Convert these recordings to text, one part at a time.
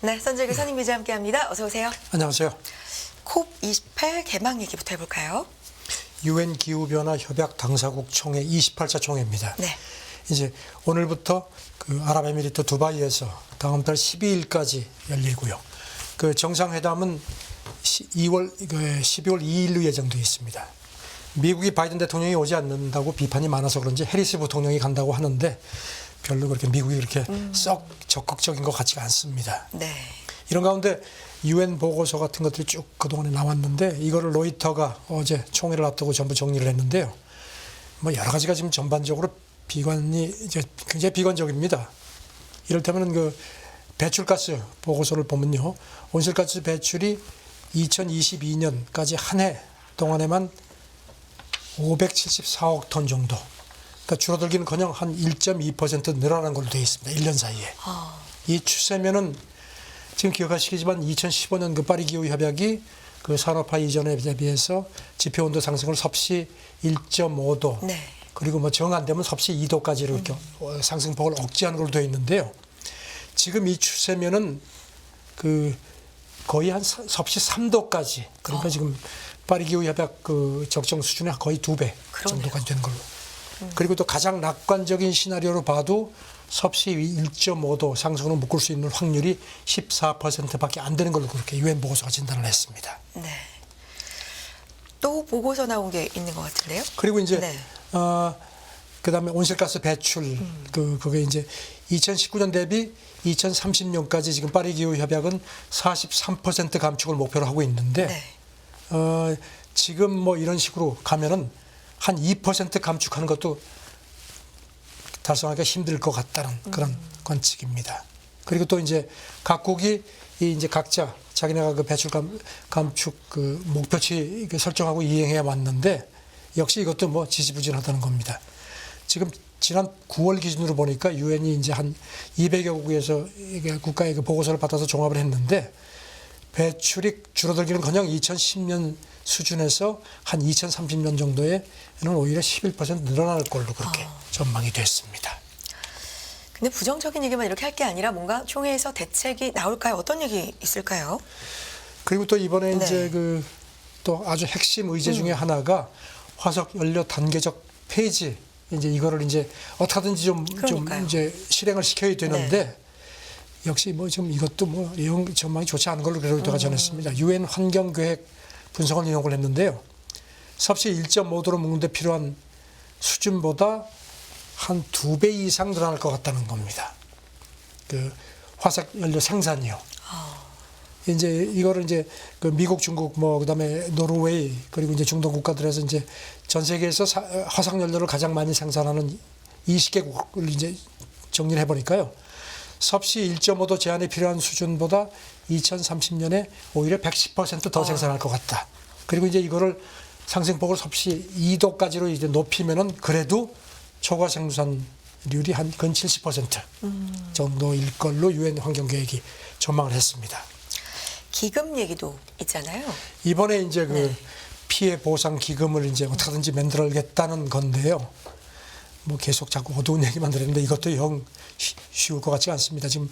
네, 선재규 선임기자 함께합니다. 어서 오세요. 안녕하세요. COP28 개막 얘기부터 해볼까요? 유엔 기후변화 협약 당사국 총회 28차 총회입니다. 네. 이제 오늘부터 그 아랍에미리트 두바이에서 다음 달 12일까지 열리고요. 그 정상회담은 12월 2일로 예정되어 있습니다. 미국이 바이든 대통령이 오지 않는다고 비판이 많아서 그런지 해리스 부통령이 간다고 하는데 별로 그렇게 미국이 그렇게 썩 적극적인 것 같지가 않습니다. 네. 이런 가운데 유엔 보고서 같은 것들이 쭉 그동안에 나왔는데 이거를 로이터가 어제 총회를 앞두고 전부 정리를 했는데요. 뭐 여러 가지가 지금 전반적으로 비관이 이제 굉장히 비관적입니다. 이를테면 그 배출가스 보고서를 보면요. 온실가스 배출이 2022년까지 한 해 동안에만 574억 톤 정도. 그러니까 줄어들기는커녕 한 1.2% 늘어난 걸로 되어 있습니다. 1년 사이에. 이 추세면은 지금 기억하시겠지만 2015년 그 파리 기후 협약이 그 산업화 이전에 비해서 지표 온도 상승을 섭씨 1.5도. 네. 그리고 뭐 정 안 되면 섭씨 2도까지 이렇게 상승폭을 억제하는 걸로 되어 있는데요. 지금 이 추세면은 그 거의 한 섭씨 3도까지. 그러니까 지금 파리 기후 협약 그 적정 수준의 거의 2배 정도까지 되는 걸로. 그리고 또 가장 낙관적인 시나리오로 봐도 섭씨 1.5도 상승으로 묶을 수 있는 확률이 14%밖에 안 되는 걸로 그렇게 유엔 보고서가 진단을 했습니다. 네. 또 보고서 나온 게 있는 것 같은데요? 그리고 이제 네. 그다음에 온실가스 배출 그게 이제 2019년 대비 2030년까지 지금 파리 기후 협약은 43% 감축을 목표로 하고 있는데 네. 지금 뭐 이런 식으로 가면은 한 2% 감축하는 것도 달성하기가 힘들 것 같다는 그런 관측입니다. 그리고 또 이제 각국이 이제 각자 자기네가 그 배출 감축 그 목표치 설정하고 이행해 왔는데 역시 이것도 뭐 지지부진하다는 겁니다. 지금 지난 9월 기준으로 보니까 유엔이 이제 한 200여 국에서 국가의 그 보고서를 받아서 종합을 했는데 배출이 줄어들기는커녕 2010년 수준에서 한 2030년 정도에는 오히려 11% 늘어날 걸로 그렇게 전망이 됐습니다. 근데 부정적인 얘기만 이렇게 할 게 아니라 뭔가 총회에서 대책이 나올까요? 어떤 얘기 있을까요? 그리고 또 이번에 네. 이제 그 또 아주 핵심 의제 중에 하나가 화석 연료 단계적 폐지 이제 이거를 이제 어떻게든지 좀 이제 실행을 시켜야 되는데 네. 역시 뭐 좀 이것도 뭐 내용 전망이 좋지 않은 걸로 그래도가 전했습니다. 유엔 환경계획 분석을 인용을 했는데요. 섭씨 1.5도로 묶는 데 필요한 수준보다 한 2배 이상 늘어날 것 같다는 겁니다. 그 화석 연료 생산이요. 이제 이거를 이제 그 미국, 중국 뭐 그다음에 노르웨이 그리고 이제 중동 국가들에서 이제 전 세계에서 화석 연료를 가장 많이 생산하는 20개국을 이제 정리를 해 보니까요. 섭씨 1.5도 제한에 필요한 수준보다 2030년에 오히려 110%더 생산할 것 같다. 그리고 이제 이거를 상승폭을 섭씨 2도까지로 이제 높이면은 그래도 초과 생산률이 한 근 70% 정도일 걸로 유엔 환경계획이 전망을 했습니다. 기금 얘기도 있잖아요. 이번에 이제 그 네. 피해 보상 기금을 이제 어떻게든지 만들어야겠다는 건데요. 뭐 계속 자꾸 어두운 얘기만 들었는데 이것도 영 쉬울 것 같지 않습니다. 지금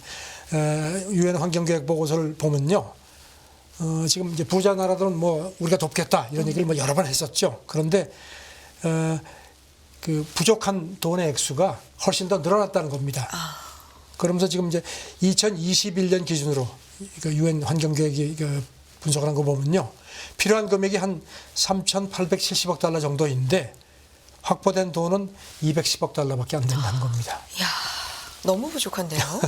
유엔 환경계획 보고서를 보면요. 지금 이제 부자 나라들은 뭐 우리가 돕겠다 이런 얘기를 뭐 여러 번 했었죠. 그런데 그 부족한 돈의 액수가 훨씬 더 늘어났다는 겁니다. 그러면서 지금 이제 2021년 기준으로 유엔 환경계획이 분석을 한 거 보면요. 필요한 금액이 한 3,870억 달러 정도인데 확보된 돈은 210억 달러밖에 안 된다는 겁니다. 이야, 너무 부족한데요.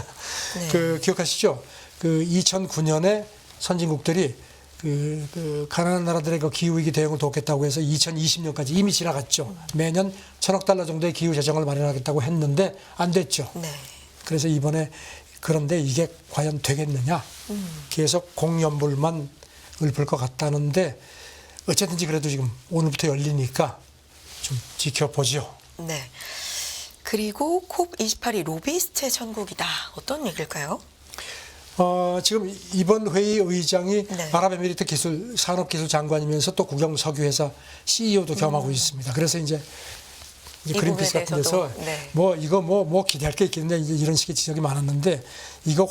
네. 그 기억하시죠? 그 2009년에 선진국들이 그 가난한 나라들의 그 기후위기 대응을 돕겠다고 해서 2020년까지 이미 지나갔죠. 매년 1,000억 달러 정도의 기후 재정을 마련하겠다고 했는데 안 됐죠. 네. 그래서 이번에 그런데 이게 과연 되겠느냐? 계속 공연불만 읊을 것 같다는데 어쨌든지 그래도 지금 오늘부터 열리니까 좀 지켜보죠. 네. 그리고 COP28이 로비스트의 천국이다. 어떤 얘기일까요? 지금 이번 회의 의장이 네. 아랍에미리트 산업기술 장관이면서 또 국영석유회사 CEO도 겸하고 있습니다. 그래서 이제 이제 이 그린피스 부분에 같은 데서 대해서도, 네. 뭐 이거 뭐 기대할 게 있겠냐 이제 이런 식의 지적이 많았는데 이거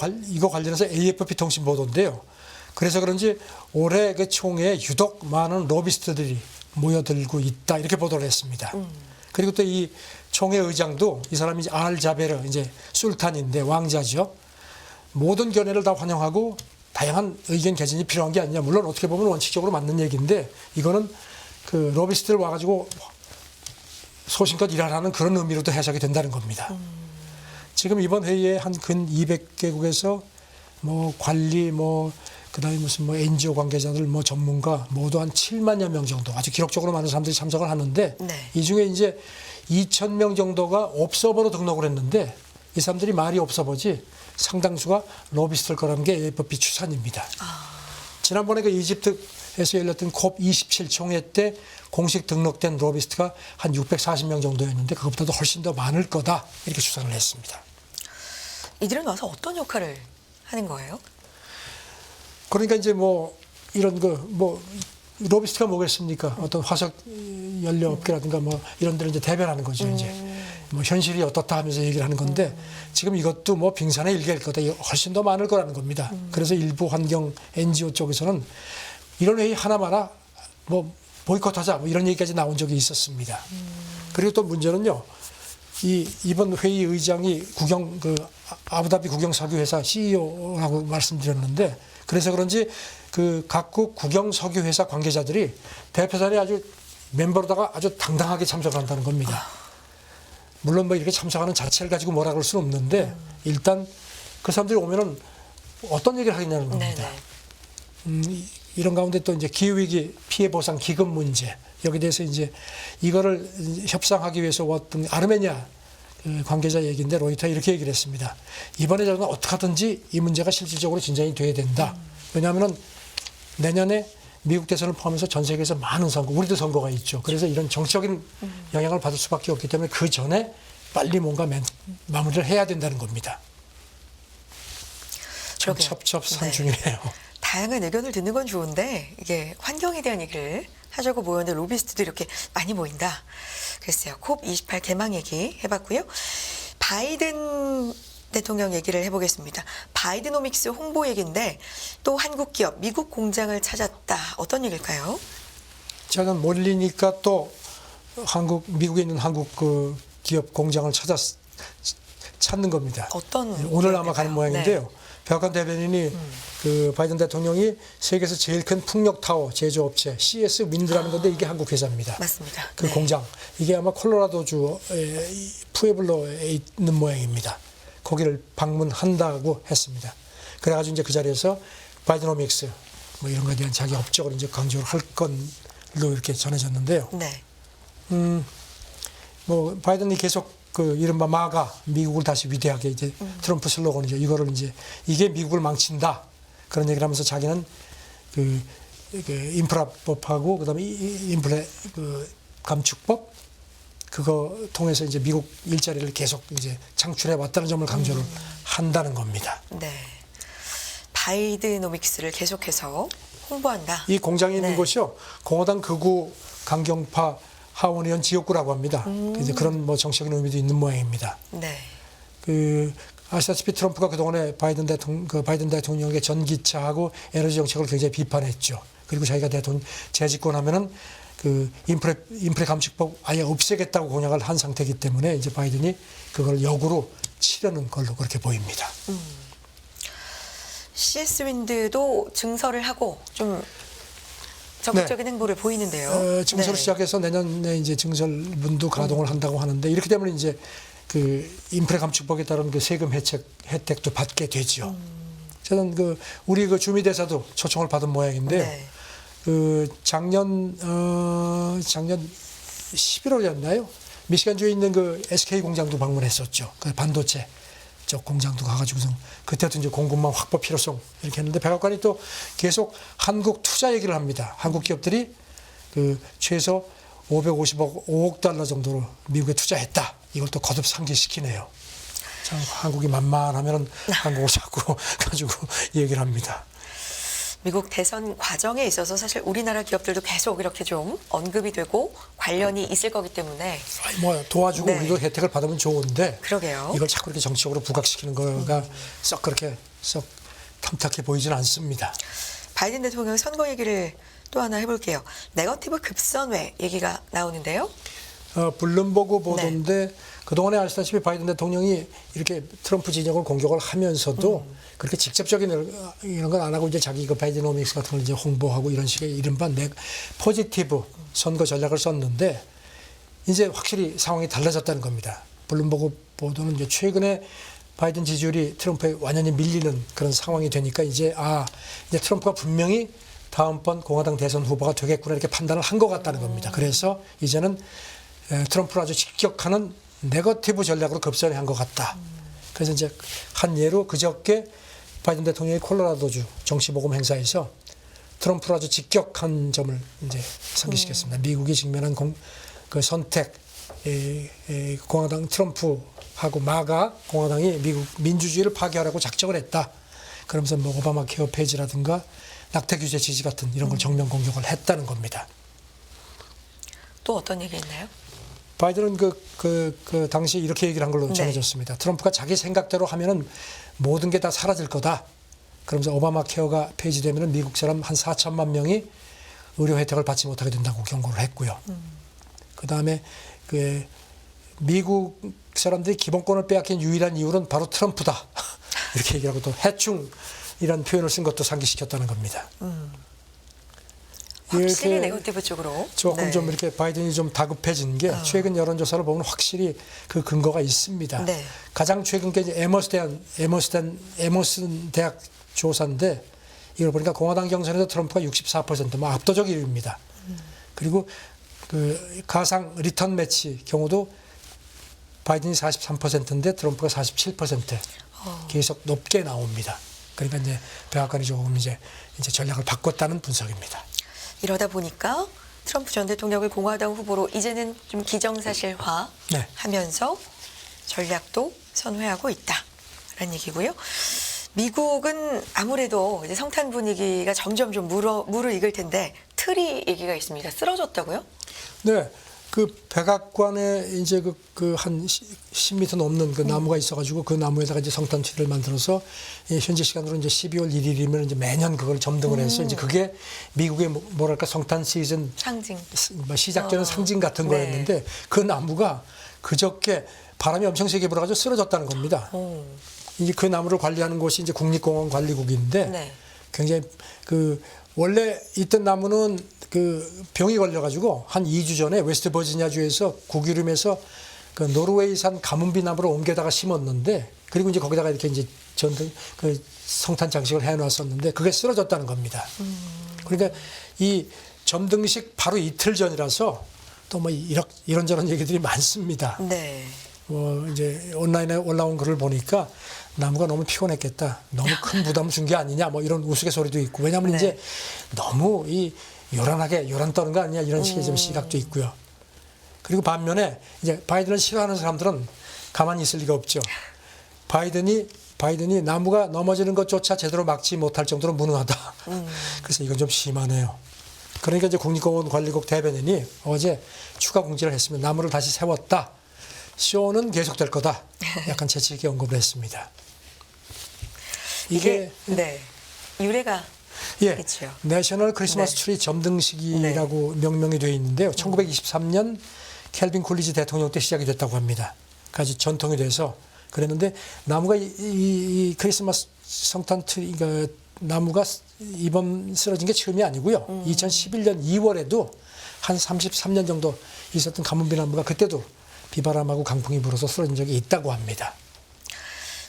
관련해서 AFP 통신 보도인데요. 그래서 그런지 올해 그 총회에 유독 많은 로비스트들이 모여들고 있다 이렇게 보도를 했습니다. 그리고 또 이 총회 의장도 이 사람이 이제 알 자베르 이제 술탄인데 왕자죠. 모든 견해를 다 환영하고 다양한 의견 개진이 필요한 게 아니냐. 물론 어떻게 보면 원칙적으로 맞는 얘기인데 이거는 그 로비스트들 와가지고 소신껏 일하라는 그런 의미로도 해석이 된다는 겁니다. 지금 이번 회의에 한 근 200개국에서 뭐 관리 뭐 그다음에 무슨 뭐 NGO 관계자들 뭐 전문가 모두 한 7만여 명 정도 아주 기록적으로 많은 사람들이 참석을 하는데 네. 이 중에 이제 2,000명 정도가 업서버로 등록을 했는데 이 사람들이 말이 업서버지 상당수가 로비스트일 거라는 게 AFP 추산입니다. 지난번에 그 이집트에서 열렸던 COP27 총회 때 공식 등록된 로비스트가 한 640명 정도였는데 그것보다도 훨씬 더 많을 거다 이렇게 추산을 했습니다. 이들은 와서 어떤 역할을 하는 거예요? 그러니까 이제 뭐 이런 거 뭐 로비스트가 뭐겠습니까? 어떤 화석 연료 업계라든가 뭐 이런 데를 이제 대변하는 거죠. 이제 뭐 현실이 어떻다 하면서 얘기를 하는 건데 지금 이것도 뭐 빙산의 일개일 거다. 훨씬 더 많을 거라는 겁니다. 그래서 일부 환경 NGO 쪽에서는 이런 회의 하나마나 뭐 보이콧하자 뭐 이런 얘기까지 나온 적이 있었습니다. 그리고 또 문제는요. 이번 회의 의장이 아부다비 국영석유회사 CEO라고 말씀드렸는데 그래서 그런지 그 각국 국영석유회사 관계자들이 대표 자리에 아주 멤버로다가 아주 당당하게 참석을 한다는 겁니다. 물론 뭐 이렇게 참석하는 자체를 가지고 뭐라 그럴 수는 없는데 일단 그 사람들이 오면은 어떤 얘기를 하겠냐는 겁니다. 이런 가운데 또 이제 기후위기 피해 보상 기금 문제 여기에 대해서 이제 이거를 협상하기 위해서 왔던 아르메니아 관계자 얘기인데 로이터가 이렇게 얘기를 했습니다. 이번에 저는 어떻게 하든지 이 문제가 실질적으로 진전이 돼야 된다. 왜냐하면 내년에 미국 대선을 포함해서 전 세계에서 많은 선거, 우리도 선거가 있죠. 그래서 이런 정치적인 영향을 받을 수밖에 없기 때문에 그 전에 빨리 뭔가 마무리를 해야 된다는 겁니다. 참 그러게요. 첩첩산중이네요. 다양한 의견을 듣는 건 좋은데 이게 환경에 대한 얘기를 하자고 모였는데 로비스트도 이렇게 많이 모인다. 글쎄요. COP28 개막 얘기 해봤고요. 바이든 대통령 얘기를 해보겠습니다. 바이드노믹스 홍보 얘기인데 또 한국 기업 미국 공장을 찾았다. 어떤 얘기일까요? 저는 몰리니까 또 미국에 있는 한국 그 기업 공장을 찾는 겁니다. 어떤 오늘 아마 기업일까요? 가는 모양인데요. 네. 백악관 대변인이 그 바이든 대통령이 세계에서 제일 큰 풍력 타워 제조업체 CS 윈드라는 건데 이게 한국 회사입니다. 맞습니다. 그 네. 공장 이게 아마 콜로라도주 푸에블로에 있는 모양입니다. 거기를 방문한다고 했습니다. 그래가지고 이제 그 자리에서 바이드노믹스 뭐 이런 거에 대한 자기 업적을 이제 강조를 할 건로 이렇게 전해졌는데요. 네. 뭐 바이든이 계속 그 이른바 마가 미국을 다시 위대하게 이제 트럼프 슬로건이죠. 이거를 이제 이게 미국을 망친다 그런 얘기를 하면서 자기는 그 인프라법하고 그다음에 인플레 그 감축법 그거 통해서 이제 미국 일자리를 계속 이제 창출해 왔다는 점을 강조를 한다는 겁니다. 네. 바이드노믹스를 계속해서 홍보한다. 이 공장이 있는 네. 곳이요 공화당 극우 강경파 하원의원 지역구라고 합니다. 이제 그런 뭐 정치적인 의미도 있는 모양입니다. 네. 그 아시다시피 트럼프가 그동안에 바이든 대통령의 전기차하고 에너지 정책을 굉장히 비판했죠. 그리고 자기가 대통령 재집권하면은 그 인프레 감축법 아예 없애겠다고 공약을 한 상태이기 때문에 이제 바이든이 그걸 역으로 치려는 걸로 그렇게 보입니다. CS 윈드도 증설을 하고 좀 적극적인 행보를 보이는데요. 증설을 네. 시작해서 내년에 이제 증설문도 가동을 한다고 하는데 이렇게 되면 이제 그 인프레 감축법에 따른 그 세금 혜택도 받게 되죠. 저는 그 우리 그 주미대사도 초청을 받은 모양인데요. 네. 그 작년 11월이었나요? 미시간주에 있는 그 SK 공장도 방문했었죠. 그 반도체 쪽 공장도 가가지고서 그때도 이제 공급망 확보 필요성 이렇게 했는데 백악관이 또 계속 한국 투자 얘기를 합니다. 한국 기업들이 그 최소 550억 달러 정도로 미국에 투자했다. 이걸 또 거듭 상기시키네요. 참 한국이 만만하면 한국을 자꾸 가지고 얘기를 합니다. 미국 대선 과정에 있어서 사실 우리나라 기업들도 계속 이렇게 좀 언급이 되고 관련이 있을 거기 때문에 아니, 뭐 도와주고 네. 우리도 혜택을 받으면 좋은데 그러게요. 이걸 자꾸 이렇게 정치적으로 부각시키는 거가 썩 그렇게 썩 탐탁해 보이지는 않습니다. 바이든 대통령 선거 얘기를 또 하나 해볼게요. 네거티브 급선회 얘기가 나오는데요. 블룸버그 보도인데 그동안에 아시다시피 바이든 대통령이 이렇게 트럼프 진영을 공격을 하면서도 그렇게 직접적인 이런 건 안 하고 이제 자기 그 바이드노믹스 같은 걸 이제 홍보하고 이런 식의 이른바 포지티브 선거 전략을 썼는데 이제 확실히 상황이 달라졌다는 겁니다. 블룸버그 보도는 이제 최근에 바이든 지지율이 트럼프에 완전히 밀리는 그런 상황이 되니까 이제 이제 트럼프가 분명히 다음번 공화당 대선 후보가 되겠구나 이렇게 판단을 한 것 같다는 겁니다. 그래서 이제는 트럼프를 아주 직격하는 네거티브 전략으로 급선회한 것 같다. 그래서 이제 한 예로 그저께 바이든 대통령이 콜로라도주 정치모금 행사에서 트럼프를 아주 직격한 점을 이제 상기시켰습니다. 미국이 직면한 그 선택, 공화당 트럼프하고 마가 공화당이 미국 민주주의를 파괴하려고 작정을 했다. 그러면서 뭐 오바마 케어 폐지라든가 낙태 규제 지지 같은 이런 걸 정면 공격을 했다는 겁니다. 또 어떤 얘기 있나요? 바이든은 그 당시 이렇게 얘기를 한 걸로 네. 전해졌습니다. 트럼프가 자기 생각대로 하면은 모든 게 다 사라질 거다. 그러면서 오바마 케어가 폐지되면은 미국 사람 한 4천만 명이 의료 혜택을 받지 못하게 된다고 경고를 했고요. 그 다음에 그 미국 사람들이 기본권을 빼앗긴 유일한 이유는 바로 트럼프다. 이렇게 얘기하고 또 해충이라는 표현을 쓴 것도 상기시켰다는 겁니다. 확실히 이렇게 네거티브 쪽으로. 조금 네. 좀 이렇게 바이든이 좀 다급해진 게 최근 여론조사를 보면 확실히 그 근거가 있습니다. 네. 가장 최근 게 이제 에머슨 대학 조사인데 이걸 보니까 공화당 경선에서 트럼프가 64%, 뭐 압도적 1위입니다. 그리고 그 가상 리턴 매치 경우도 바이든이 43%인데 트럼프가 47% 계속 높게 나옵니다. 그러니까 이제 백악관이 조금 이제 전략을 바꿨다는 분석입니다. 이러다 보니까 트럼프 전 대통령을 공화당 후보로 이제는 좀 기정사실화 네. 하면서 전략도 선회하고 있다라는 얘기고요. 미국은 아무래도 이제 성탄 분위기가 점점 좀 무르익을 텐데 트리 얘기가 있습니다. 쓰러졌다고요? 네. 그 백악관에 이제 그 한 10m 넘는 그 나무가 있어가지고 그 나무에다가 이제 성탄 트리를 만들어서 현지 시간으로 이제 12월 1일이면 이제 매년 그걸 점등을 해서 이제 그게 미국의 뭐랄까 성탄 시즌 상징. 뭐 시작되는 상징 같은 네. 거였는데 그 나무가 그저께 바람이 엄청 세게 불어가지고 쓰러졌다는 겁니다. 이제 그 나무를 관리하는 곳이 이제 국립공원 관리국인데 네. 굉장히 그 원래 있던 나무는 그 병이 걸려가지고 한 2주 전에 웨스트 버지니아주에서 국유림에서 그 노르웨이산 가문비 나무를 옮겨다가 심었는데 그리고 이제 거기다가 이렇게 이제 그 성탄 장식을 해놨었는데 그게 쓰러졌다는 겁니다. 그러니까 이 점등식 바로 이틀 전이라서 또 뭐 이런저런 얘기들이 많습니다. 네. 이제 온라인에 올라온 글을 보니까 나무가 너무 피곤했겠다. 너무 큰 부담을 준 게 아니냐. 뭐 이런 우스갯소리도 있고. 왜냐하면 네. 이제 너무 요란하게 요란 떠는 거 아니냐. 이런 식의 좀 시각도 있고요. 그리고 반면에 이제 바이든을 싫어하는 사람들은 가만히 있을 리가 없죠. 바이든이 나무가 넘어지는 것조차 제대로 막지 못할 정도로 무능하다. 그래서 이건 좀 심하네요. 그러니까 이제 국립공원 관리국 대변인이 어제 추가 공지를 했으면 나무를 다시 세웠다. 쇼는 계속될 거다. 약간 재치 있게 언급을 했습니다. 이게 네. 유래가 예, 있죠. 내셔널 크리스마스 네. 트리 점등식이라고 명명이 되어 있는데요. 1923년 켈빈 쿨리지 대통령 때 시작이 됐다고 합니다. 까지 전통이 돼서 그랬는데 나무가 이 크리스마스 성탄 트리 나무가 이번 쓰러진 게 처음이 아니고요. 2011년 2월에도 한 33년 정도 있었던 가문비 나무가 그때도 비바람하고 강풍이 불어서 쓰러진 적이 있다고 합니다.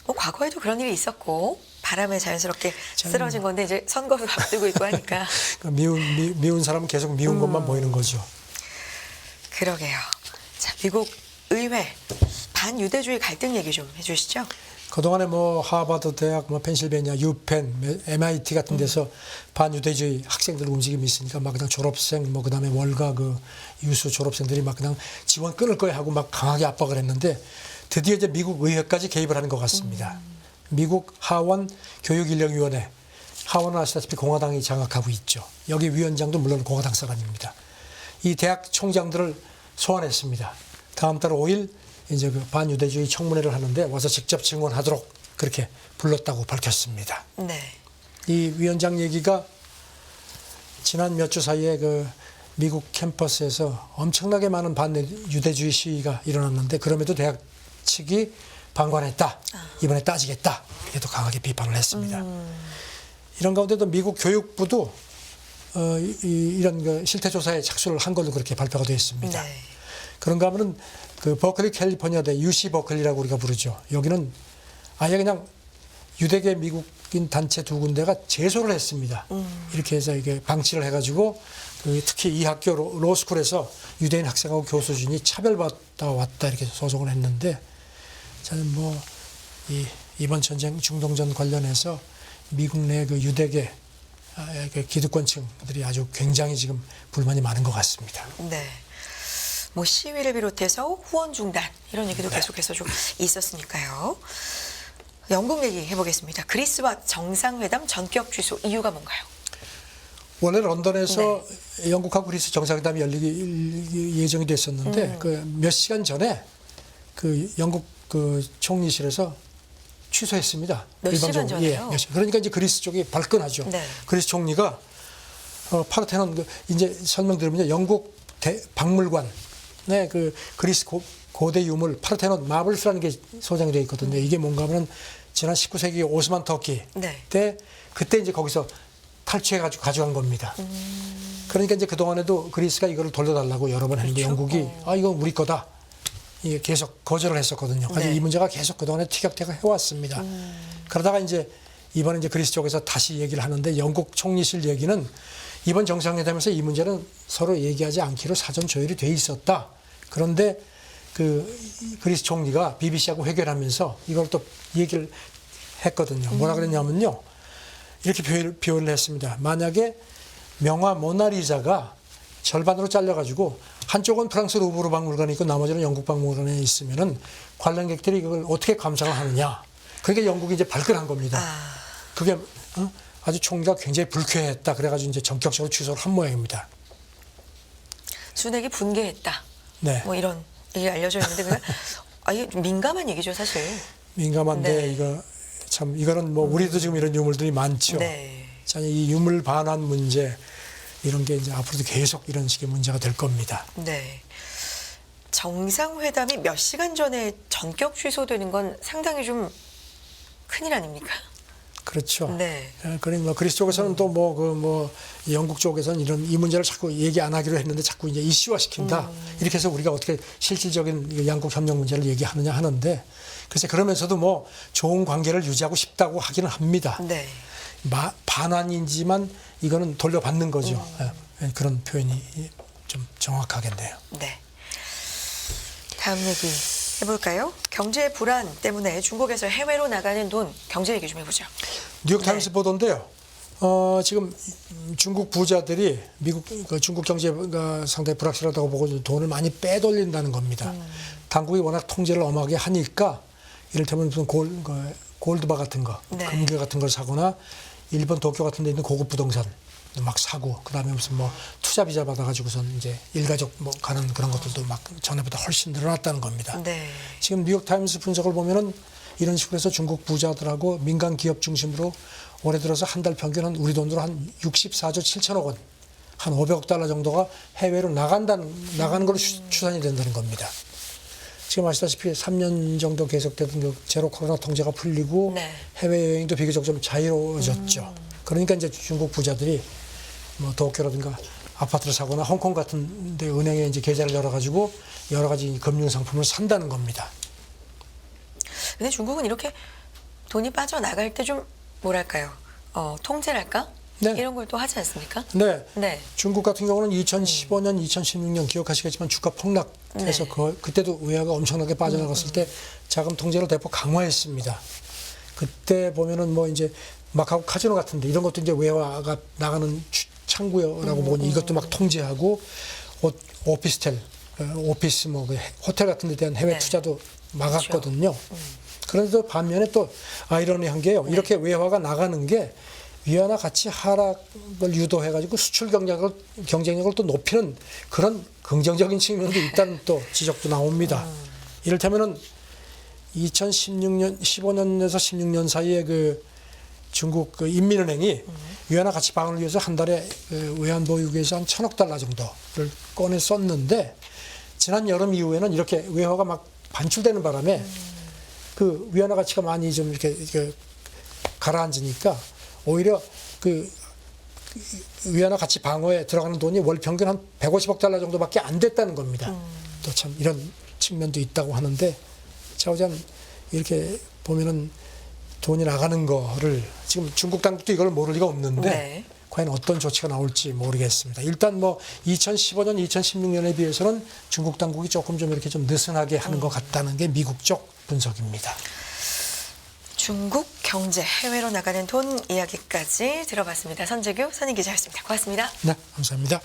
뭐 과거에도 그런 일이 있었고 바람에 자연스럽게 쓰러진 건데 이제 선거도 앞두고 있고 하니까 그러니까 미운 사람은 계속 미운 것만 보이는 거죠. 그러게요. 자, 미국 의회 반유대주의 갈등 얘기 좀 해주시죠. 그동안에 뭐 하버드 대학, 뭐 펜실베니아, 유펜, MIT 같은 데서 반유대주의 학생들 움직임이 있으니까 막 그냥 졸업생, 뭐 그다음에 월가 그 유수 졸업생들이 막 그냥 지원 끊을 거야 하고 막 강하게 압박을 했는데 드디어 이제 미국 의회까지 개입을 하는 것 같습니다. 미국 하원 교육인력위원회 하원은 아시다시피 공화당이 장악하고 있죠. 여기 위원장도 물론 공화당 사람입니다. 이 대학 총장들을 소환했습니다. 다음 달 5일 이제 그 반유대주의 청문회를 하는데 와서 직접 증언하도록 그렇게 불렀다고 밝혔습니다. 네. 이 위원장 얘기가 지난 몇 주 사이에 그 미국 캠퍼스에서 엄청나게 많은 반유대주의 시위가 일어났는데 그럼에도 대학 측이 방관했다. 이번에 따지겠다. 이렇게 또 강하게 비판을 했습니다. 이런 가운데도 미국 교육부도 이런 그 실태조사에 착수를 한 걸로 그렇게 발표가 되어 있습니다. 네. 그런가 하면은 그 버클리 캘리포니아대 UC 버클리라고 우리가 부르죠. 여기는 아예 그냥 유대계 미국인 단체 두 군데가 제소를 했습니다. 이렇게 해서 이게 방치를 해가지고 그 특히 이 학교 로스쿨에서 유대인 학생하고 교수진이 차별받다 왔다 이렇게 소송을 했는데 저는 뭐 이번 전쟁 중동전 관련해서 미국 내 그 유대계 그 기득권층들이 아주 굉장히 지금 불만이 많은 것 같습니다. 네. 뭐 시위를 비롯해서 후원 중단 이런 얘기도 네. 계속해서 좀 있었으니까요. 영국 얘기 해보겠습니다. 그리스와 정상회담 전격 취소 이유가 뭔가요? 원래 런던에서 영국하고 그리스 정상회담이 열리기 예정이 됐었는데 그 몇 시간 전에 그 영국 그 총리실에서 취소했습니다. 몇 시간 전에요? 예, 몇 시간. 그러니까 이제 그리스 쪽이 발끈하죠. 네. 그리스 총리가 파르테논 그 이제 설명드리면요, 영국 박물관 그 그리스 고대 유물 파르테논 마블스라는 게 소장이 되어 있거든요. 이게 뭔가 하면 지난 19세기 오스만 터키 네. 때 그때 이제 거기서 탈취해가지고 가져간 겁니다. 그러니까 이제 그동안에도 그리스가 이거를 돌려달라고 여러 번 했는데 그렇죠. 영국이 이건 우리 거다. 이게 계속 거절을 했었거든요. 그래서 네. 이 문제가 계속 그동안에 티격태격 해왔습니다. 그러다가 이제 이번에 이제 그리스 쪽에서 다시 얘기를 하는데 영국 총리실 얘기는 이번 정상회담에서 이 문제는 서로 얘기하지 않기로 사전 조율이 돼 있었다. 그런데 그 그리스 총리가 BBC하고 회견하면서 이걸 또 얘기를 했거든요. 뭐라 그랬냐면요. 이렇게 표현을 했습니다. 만약에 명화 모나리자가 절반으로 잘려가지고 한쪽은 프랑스 루브르 박물관에 있고 나머지는 영국 박물관에 있으면은 관람객들이 이걸 어떻게 감상을 하느냐. 그러니까 영국이 이제 발끈한 겁니다. 그게 아주 총리가 굉장히 불쾌했다. 그래가지고 이제 전격적으로 취소를 한 모양입니다. 순핵이 분개했다. 네. 뭐 이런 얘기 알려져 있는데 그냥 이게 민감한 얘기죠 사실. 민감한데 네. 이거 참 이거는 뭐 우리도 지금 이런 유물들이 많죠. 네. 자, 이 유물 반환 문제 이런 게 이제 앞으로도 계속 이런 식의 문제가 될 겁니다. 네. 정상회담이 몇 시간 전에 전격 취소되는 건 상당히 좀 큰일 아닙니까? 그렇죠. 네. 그러니 뭐 그리스 쪽에서는 또 뭐 영국 쪽에서는 이 문제를 자꾸 얘기 안 하기로 했는데 자꾸 이제 이슈화 시킨다. 이렇게 해서 우리가 어떻게 실질적인 양국 협력 문제를 얘기하느냐 하는데 글쎄 그러면서도 뭐 좋은 관계를 유지하고 싶다고 하기는 합니다. 네. 반환이지만 이거는 돌려받는 거죠. 그런 표현이 좀 정확하겠네요. 네. 다음 얘기 해볼까요? 경제 불안 때문에 중국에서 해외로 나가는 돈 경제 얘기 좀 해보죠. 뉴욕타임스 네. 보도인데요. 지금 중국 부자들이 미국 중국 경제가 상당히 불확실하다고 보고 돈을 많이 빼돌린다는 겁니다. 당국이 워낙 통제를 엄하게 하니까 이를테면 무슨 골드바 같은 거, 네. 금괴 같은 걸 사거나 일본 도쿄 같은 데 있는 고급 부동산 막 사고 그다음에 무슨 뭐 투자 비자 받아가지고선 이제 일가족 뭐 가는 그런 것들도 막 전에보다 훨씬 늘어났다는 겁니다. 네. 지금 뉴욕타임스 분석을 보면은 이런 식으로 해서 중국 부자들하고 민간 기업 중심으로 올해 들어서 한 달 평균 한 우리 돈으로 한 64조 7천억 원, 한 500억 달러 정도가 해외로 나가는 걸로 추산이 된다는 겁니다. 지금 아시다시피 3년 정도 계속되던 그 제로 코로나 통제가 풀리고 네. 해외여행도 비교적 좀 자유로워졌죠. 그러니까 이제 중국 부자들이 뭐 도쿄라든가 아파트를 사거나 홍콩 같은 데 은행에 이제 계좌를 열어가지고 여러 가지 금융 상품을 산다는 겁니다. 근데 중국은 이렇게 돈이 빠져나갈 때 좀 뭐랄까요? 통제랄까? 네. 이런 걸 또 하지 않습니까? 네. 네. 중국 같은 경우는 2015년, 2016년 기억하시겠지만 주가 폭락해서 네. 그때도 외화가 엄청나게 빠져나갔을 때 자금 통제를 대폭 강화했습니다. 그때 보면은 뭐 이제 마카오 카지노 같은데 이런 것도 이제 외화가 나가는 창구라고 보니 이것도 막 통제하고 오피스텔, 오피스 뭐 호텔 같은 데 대한 해외 네. 투자도 막았거든요. 그런데도 반면에 또 아이러니한 게요. 이렇게 외화가 나가는 게 위안화 가치 하락을 유도해가지고 수출 경쟁력을 또 높이는 그런 긍정적인 측면도 있다는 또 지적도 나옵니다. 이를테면은 2016년, 15년에서 16년 사이에 그 중국 그 인민은행이 위안화 가치 방어를 위해서 한 달에 그 외환 보유고에서 한 1,000억 달러 정도를 꺼내 썼는데 지난 여름 이후에는 이렇게 외화가 막 반출되는 바람에 그 위안화 가치가 많이 좀 이렇게 가라앉으니까 오히려 그 위안화 가치 방어에 들어가는 돈이 월 평균 한 150억 달러 정도밖에 안 됐다는 겁니다. 또 참 이런 측면도 있다고 하는데 자오전 이렇게 보면은 돈이 나가는 거를 지금 중국 당국도 이걸 모를 리가 없는데 네. 과연 어떤 조치가 나올지 모르겠습니다. 일단 뭐 2015년, 2016년에 비해서는 중국 당국이 조금 좀 이렇게 좀 느슨하게 하는 것 같다는 게 미국 쪽 분석입니다. 중국 경제, 해외로 나가는 돈 이야기까지 들어봤습니다. 선재규 선임 기자였습니다. 고맙습니다. 네, 감사합니다.